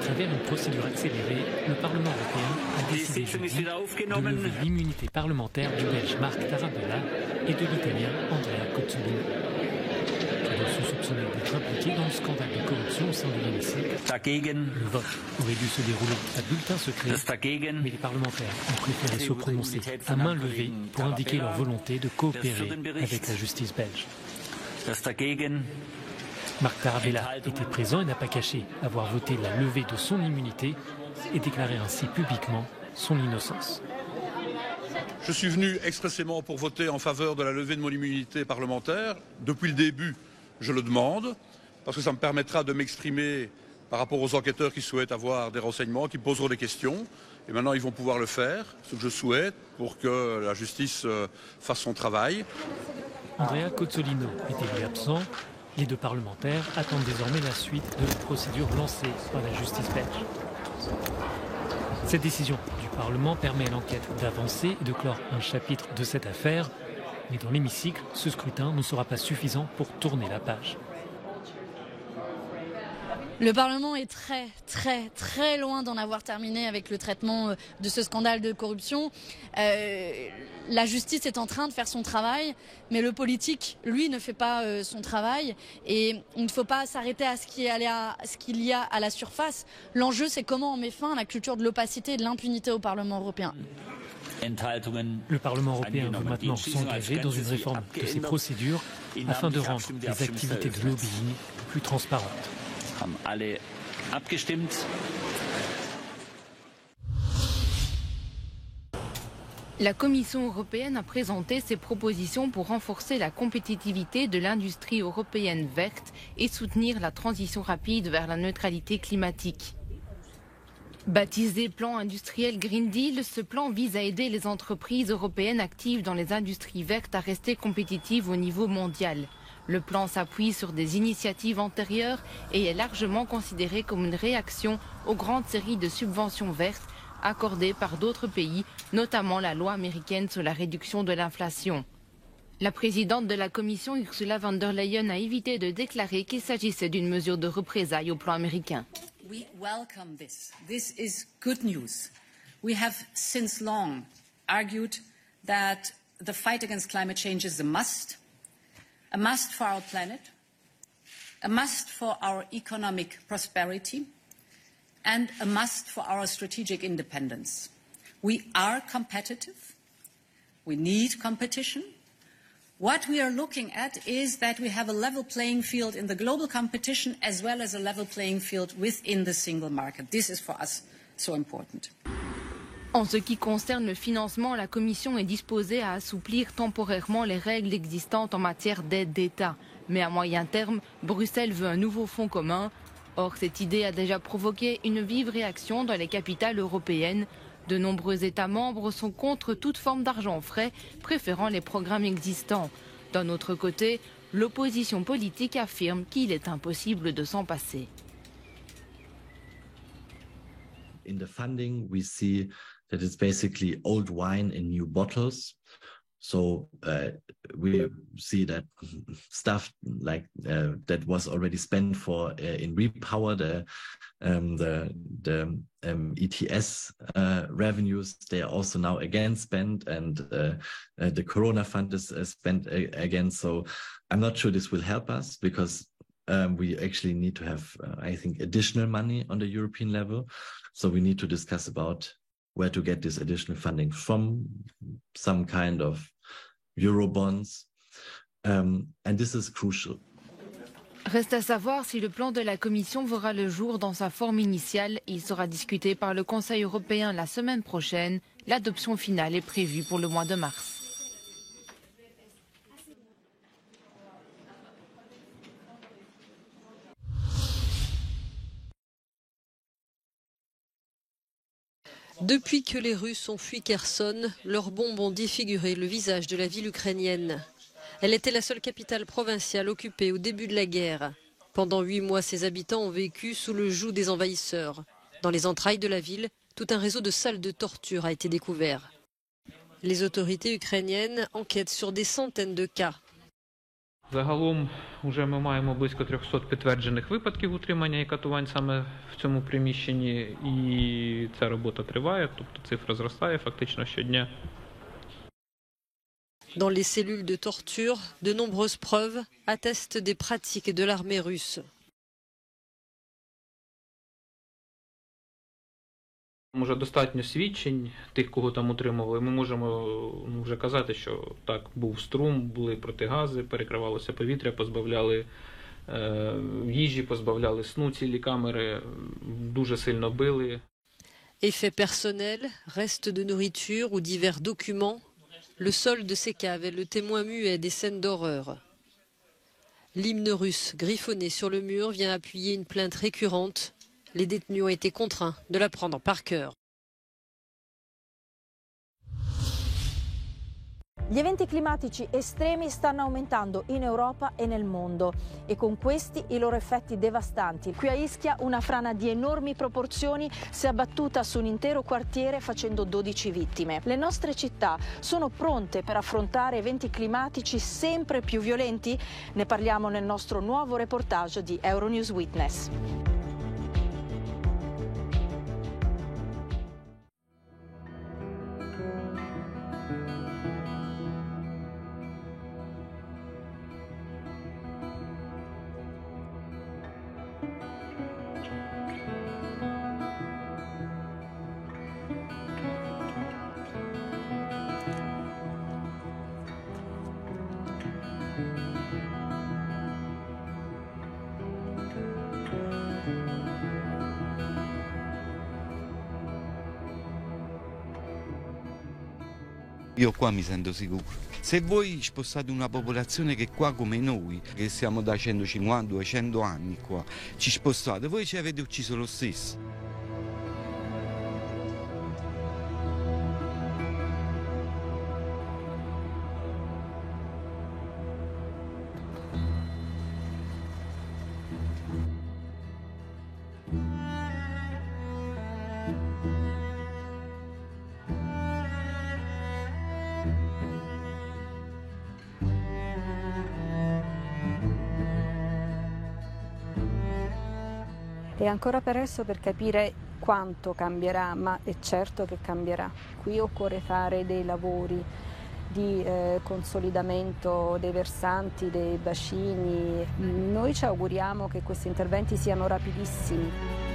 travers une procédure accélérée, le Parlement européen a décidé jeudi de lever l'immunité parlementaire du Belge Marc Tarabella et de l'Italien Andrea Cozzolino. Tous deux sont soupçonnés d'être impliqués dans le scandale de corruption au sein de l'hémicycle. Le vote aurait dû se dérouler à bulletin secret, mais les parlementaires ont préféré se prononcer à main levée pour indiquer leur volonté de coopérer avec la justice belge. Marc Tarabella était présent et n'a pas caché avoir voté la levée de son immunité et déclaré ainsi publiquement son innocence. Je suis venu expressément pour voter en faveur de la levée de mon immunité parlementaire. Depuis le début, je le demande, parce que ça me permettra de m'exprimer par rapport aux enquêteurs qui souhaitent avoir des renseignements, qui me poseront des questions. Et maintenant, ils vont pouvoir le faire, ce que je souhaite, pour que la justice fasse son travail. Andrea Cozzolino était lui absent. Les deux parlementaires attendent désormais la suite de la procédure lancée par la justice belge. Cette décision du Parlement permet à l'enquête d'avancer et de clore un chapitre de cette affaire. Mais dans l'hémicycle, ce scrutin ne sera pas suffisant pour tourner la page. Le Parlement est très loin d'en avoir terminé avec le traitement de ce scandale de corruption. La justice est en train de faire son travail, mais le politique, lui, ne fait pas son travail. Et il ne faut pas s'arrêter à ce qu'il y a à la surface. L'enjeu, c'est comment on met fin à la culture de l'opacité et de l'impunité au Parlement européen. Le Parlement européen veut maintenant s'engager dans une réforme de ses procédures afin de rendre les activités de lobbying plus transparentes. La Commission européenne a présenté ses propositions pour renforcer la compétitivité de l'industrie européenne verte et soutenir la transition rapide vers la neutralité climatique. Baptisé plan industriel Green Deal, ce plan vise à aider les entreprises européennes actives dans les industries vertes à rester compétitives au niveau mondial. Le plan s'appuie sur des initiatives antérieures et est largement considéré comme une réaction aux grandes séries de subventions vertes accordées par d'autres pays, notamment la loi américaine sur la réduction de l'inflation. La présidente de la Commission, Ursula von der Leyen, a évité de déclarer qu'il s'agissait d'une mesure de représailles au plan américain. We welcome this. This is good news. We have since long argued that the fight against climate change is a must for our planet, a must for our economic prosperity, and a must for our strategic independence. We are competitive. We need competition. What we are looking at is that we have a level playing field in the global competition as well as a level playing field within the single market. This is for us so important. En ce qui concerne le financement, la Commission est disposée à assouplir temporairement les règles existantes en matière d'aide d'État. Mais à moyen terme, Bruxelles veut un nouveau fonds commun. Or, cette idée a déjà provoqué une vive réaction dans les capitales européennes. De nombreux États membres sont contre toute forme d'argent frais, préférant les programmes existants. D'un autre côté, l'opposition politique affirme qu'il est impossible de s'en passer. In the funding, we see that it's basically old wine in new bottles. So we see that stuff like that was already spent for in Repower, the ETS revenues, they are also now again spent, and the Corona fund is spent again. So I'm not sure this will help us, because we actually need to have, I think, additional money on the European level. So we need to discuss about where to get this additional funding from, some kind of Eurobonds, and this is crucial. Reste à savoir si le plan de la Commission verra le jour dans sa forme initiale. Il sera discuté par le Conseil européen la semaine prochaine. L'adoption finale est prévue pour le mois de mars. Depuis que les Russes ont fui Kherson, leurs bombes ont défiguré le visage de la ville ukrainienne. Elle était la seule capitale provinciale occupée au début de la guerre. Pendant 8 mois, ses habitants ont vécu sous le joug des envahisseurs. Dans les entrailles de la ville, tout un réseau de salles de torture a été découvert. Les autorités ukrainiennes enquêtent sur des centaines de cas. Загалом вже ми маємо близько 300 підтверджених випадків утримання і катувань саме в цьому приміщенні, і ця робота триває, тобто цифра зростає фактично щодня. Dans les cellules de torture, de nombreuses preuves attestent des pratiques de l'armée russe. Може достатньо свідчень тих, кого там утримували. Ми можемо вже казати, що так, був струм, були протигази, перекривалося повітря, позбавляли їжі, позбавляли сну цілі камери, дуже сильно били. Effets personnels, restes de nourriture ou divers documents, le sol de ces caves est le témoin muet des scènes d'horreur. L'hymne russe griffonné sur le mur vient appuyer une plainte récurrente. Les détenus ont été contraints de l'apprendre par cœur. Gli eventi climatici estremi stanno aumentando in Europa e nel mondo e con questi i loro effetti devastanti. Qui a Ischia una frana di enormi proporzioni si è abbattuta su un intero quartiere facendo 12 vittime. Le nostre città sono pronte per affrontare eventi climatici sempre più violenti? Ne parliamo nel nostro nuovo reportage di Euronews Witness. Io qua mi sento sicuro. Se voi spostate una popolazione che è qua come noi, che siamo da 150-200 anni qua, ci spostate, voi ci avete ucciso lo stesso. È ancora presto per capire quanto cambierà, ma è certo che cambierà. Qui occorre fare dei lavori di consolidamento dei versanti, dei bacini. Noi ci auguriamo che questi interventi siano rapidissimi.